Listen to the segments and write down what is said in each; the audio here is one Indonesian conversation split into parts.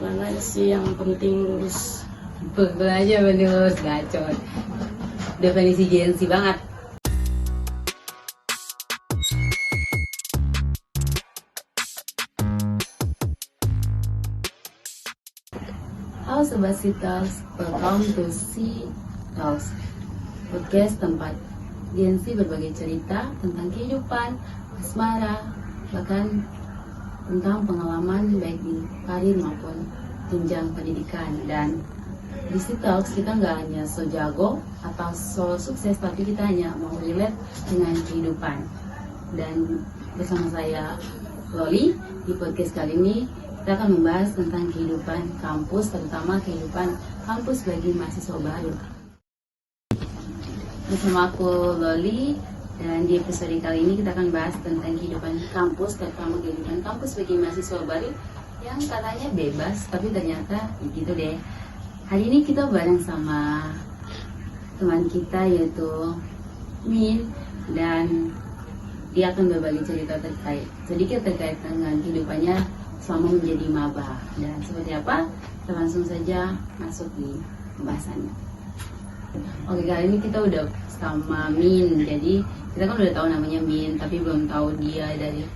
pelan-pelan aja sih, yang penting lurus. Pelan aja menurut gacor. Definisi Gen Z banget. Halo Sobat C Talks, welcome to C Talks, podcast tempat Gen Z berbagi cerita tentang kehidupan, asmara, bahkan tentang pengalaman baik di karir maupun jenjang pendidikan. Dan di C Talks kita nggak hanya so jago atau so sukses, tapi kita hanya mau relate dengan kehidupan. Dan bersama saya Loli, di podcast kali ini kita akan membahas tentang kehidupan kampus, terutama kehidupan kampus bagi mahasiswa baru. Bersama aku Loli, dan di episode kali ini kita akan bahas tentang kehidupan kampus, terutama kehidupan kampus bagi mahasiswa baru yang katanya bebas, tapi ternyata begitu deh. Hari ini kita bareng sama teman kita yaitu Min, dan dia akan berbagi cerita sedikit terkait dengan kehidupannya selama menjadi maba. Dan seperti apa? Kita langsung saja masuk di pembahasannya. Oke, kali ini kita udah sama Min. Jadi kita kan udah tahu namanya Min, tapi belum tahu dia dari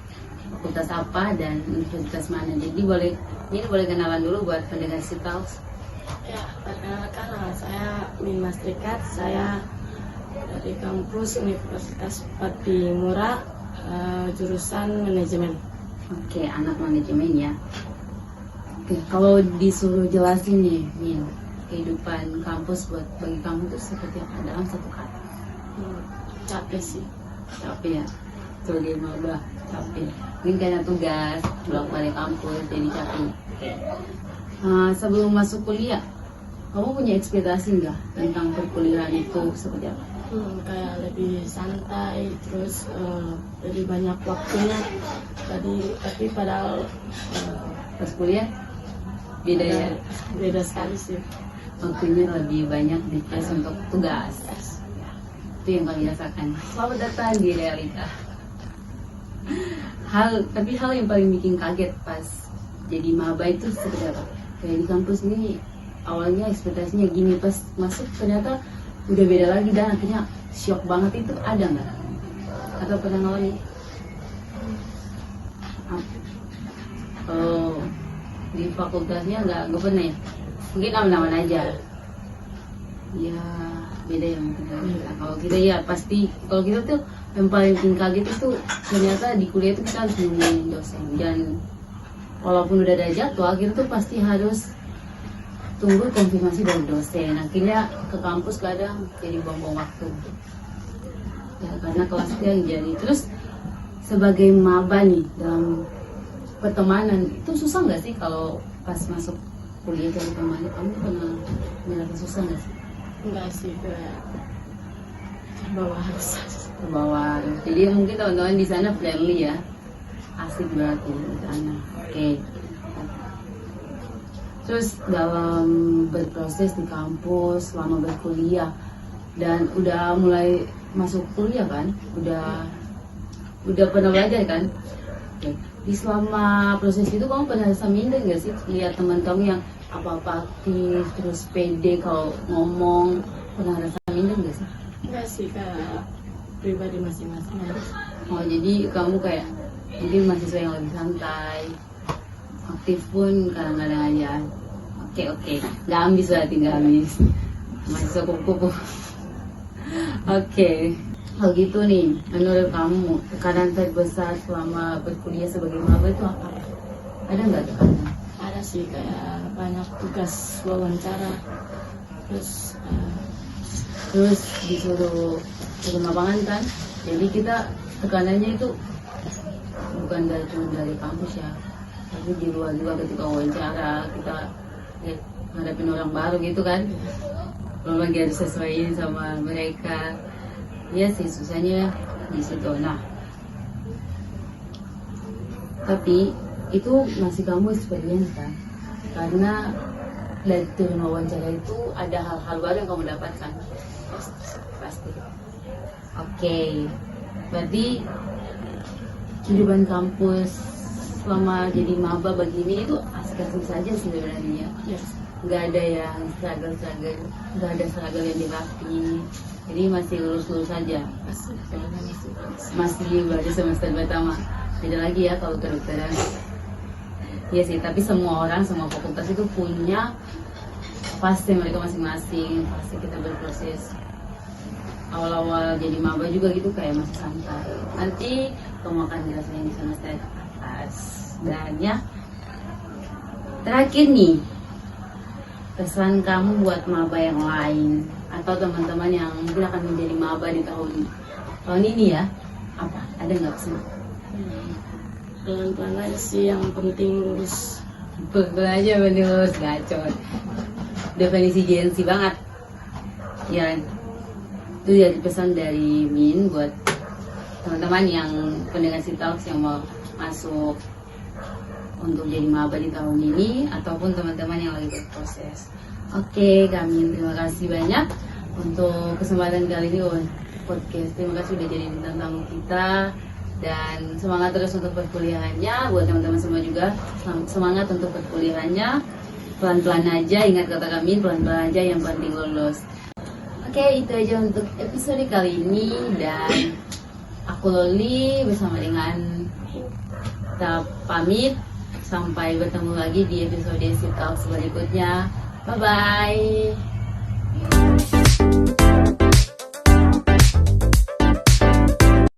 fakultas apa dan universitas mana. Jadi Min boleh kenalan dulu buat pendengar C Talks. Ya, perkenalkan, nama saya Min Mastrikat. Saya dari kampus Universitas Patimura, jurusan manajemen. Oke, anak manajemen ya. Oke, kalau disuruh jelasin nih, Min, kehidupan kampus bagi kamu itu seperti apa dalam satu kata? Capek sih. Capek ya, sebagai maba capek. Mungkin karena tugas bolak-balik kampus jadi capek. Sebelum masuk kuliah, kamu punya ekspektasi nggak tentang perkuliahan itu seperti apa? Kayak lebih santai, terus lebih banyak waktunya. Tapi padahal Pas kuliah beda ya, beda sekali sih. waktunya lebih banyak dikasih untuk tugas. Itu yang kalian rasakan. Selamat datang di realita. Tapi hal yang paling bikin kaget pas jadi maba itu seperti apa? Kayak di kampus ini awalnya ekspektasinya gini, pas masuk ternyata udah beda lagi, dan akhirnya shock banget. Itu ada nggak? Atau pernah ngalamin? Oh, di fakultasnya nggak pernah ya? Mungkin aman-aman aja. Ya beda ya mungkin. Kalau kita ya pasti, kalau kita tuh yang paling bikin kaget itu ternyata di kuliah itu kita harus nungguin dosen, dan walaupun udah ada jadwal kita tuh pasti harus tunggu konfirmasi dari dosen. Akhirnya ke kampus kadang jadi buang-buang waktu ya, karena kelas itu yang jadi. Terus sebagai maba nih, dalam pertemanan itu susah nggak sih kalau pas masuk kuliah dari teman? Kamu pernah merasa susah nggak sih? Enggak sih, kayak terbawa Terbawa. Jadi mungkin teman-teman di sana friendly ya, asik banget ya di sana. Oke. Terus dalam berproses di kampus selama berkuliah, dan udah mulai masuk kuliah kan, udah pernah belajar kan? Oke. Di selama proses itu kamu pernah rasa minder nggak sih lihat teman kamu yang apa-apa aktif, terus pede kalau ngomong? Pernah rasa minder nggak sih? enggak sih, kayak pribadi masing-masing aja. Oh, jadi kamu kayak mungkin mahasiswa yang lebih santai, aktif pun kadang-kadang aja. Oke, nggak ambis berarti, nggak ambis. Mahasiswa kupu-kupu. Oke. Kalau gitu nih, menurut kamu tekanan terbesar selama berkuliah sebagai maba itu apa? Ada nggak tekanan? Ada sih, kayak banyak tugas wawancara, Terus disuruh turun lapangan kan? Jadi kita tekanannya itu bukan cuma dari kampus ya, tapi di luar juga. Ketika wawancara kita ngadepin orang baru gitu kan, belum lagi harus sesuaiin sama mereka. Iya sih, susahnya di situ. Nah, tapi itu masih kamu experience kan, karena dari turun wawancara itu ada hal-hal baru yang kamu dapatkan pasti. Oke, berarti kehidupan kampus selama jadi maba begini itu asik kasih saja sebenarnya. Yes. Nggak ada yang struggle, nggak ada struggle yang dirapi. Jadi masih lulus saja. Masih baru semester pertama. Beda lagi ya kalau kedokteran. Iya sih, tapi semua orang, semua fakultas itu punya fase mereka masing-masing. Fase kita berproses. Awal-awal jadi maba juga gitu kayak masih santai. Nanti kamu akan ngerasain di semester atas. Dan ya, terakhir nih, pesan kamu buat maba yang lain atau teman-teman yang mungkin akan menjadi maba di tahun ini ya, apa? Ada nggak pesan? Pelan-pelan aja sih, yang penting lulus. Pelan aja penting lulus, gacor. Definisi Gen Z banget. Ya, itu jadi pesan dari Min buat teman-teman yang pendengar si Talks yang mau masuk untuk jadi maba di tahun ini ataupun teman-teman yang lagi berproses. Oke, kami terima kasih banyak untuk kesempatan kali ini podcast. Terima kasih sudah jadi bintang tamu kita dan semangat terus untuk perkuliahannya. Buat teman-teman semua juga semangat untuk perkuliahannya. Pelan-pelan aja, ingat kata kami, pelan-pelan aja yang penting lulus. Oke, itu aja untuk episode kali ini dan aku Loli bersama dengan kita pamit. Sampai bertemu lagi di episode Sit Talks berikutnya. Bye-bye.